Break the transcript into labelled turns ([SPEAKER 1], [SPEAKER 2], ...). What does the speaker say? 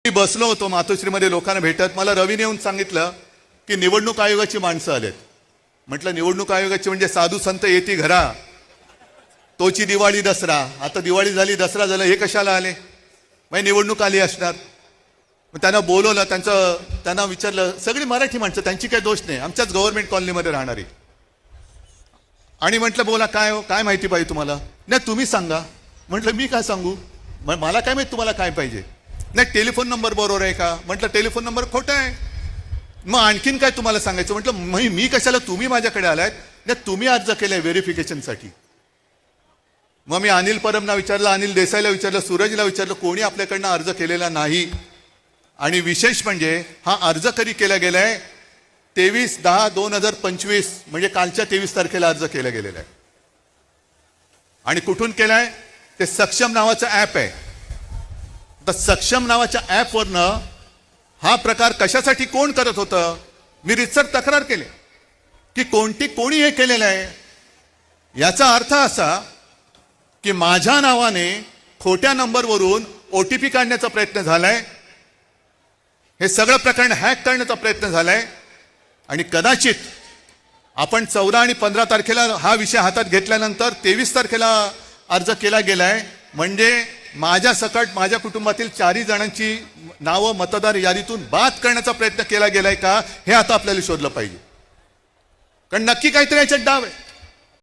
[SPEAKER 1] मी बसलो होतो मातोश्रीमध्ये लोकांना भेटत. मला रवीने येऊन सांगितलं की निवडणूक आयोगाची माणसं आलेत. म्हटलं निवडणूक आयोगाची म्हणजे साधू संत येती घरा, तोची दिवाळी दसरा. आता दिवाळी झाली, दसरा झाला, हे कशाला आले? मग निवडणूक आली असणार. मग त्यांना बोलवलं, त्यांना विचारलं. सगळी मराठी माणसं, त्यांची काही दोष नाही, आमच्याच गव्हर्नमेंट कॉलनीमध्ये राहणारी. आणि म्हटलं बोला, काय हो, काय माहिती पाहिजे तुम्हाला? नाही तुम्ही सांगा. म्हटलं मी काय सांगू, मला काय माहिती तुम्हाला काय पाहिजे? नाही टेलिफोन नंबर बरोबर आहे का? म्हटलं टेलिफोन नंबर खोटा आहे. मग आणखीन काय तुम्हाला सांगायचं? म्हटलं मी कशाला, तुम्ही माझ्याकडे आलायत. नाही तुम्ही अर्ज केलाय व्हेरिफिकेशनसाठी. मग मी अनिल परबना विचारलं, अनिल देसाईला विचारलं, सूरजला विचारलं, कोणी आपल्याकडनं अर्ज केलेला नाही. आणि विशेष म्हणजे हा अर्ज कधी केला गेलाय? 23/10/2025 म्हणजे कालच्या 23 तारखेला अर्ज केला गेलेला आहे. आणि कुठून केलाय? ते सक्षम नावाचं ॲप आहे. तर सक्षम नावाच्या ॲपवरनं हा प्रकार कशासाठी कोण करत होतं? मी रितसर तक्रार केली की कोणी हे केलेलं आहे. याचा अर्थ असा की माझ्या नावाने खोट्या नंबरवरून OTP काढण्याचा प्रयत्न झालाय. हे सगळं प्रकरण हॅक करण्याचा प्रयत्न झालाय. आणि कदाचित आपण 14 आणि 15 तारखेला हा विषय हातात घेतल्यानंतर 23 तारखेला अर्ज केला गेलाय. म्हणजे माझ्या सकट माझ्या कुटुंबातील 4 जणांची नावं मतदार यादीतून बाद करण्याचा प्रयत्न केला गेलाय का, हे आता आपल्याला शोधलं पाहिजे. कारण नक्की काहीतरी याच्यात डाव आहे.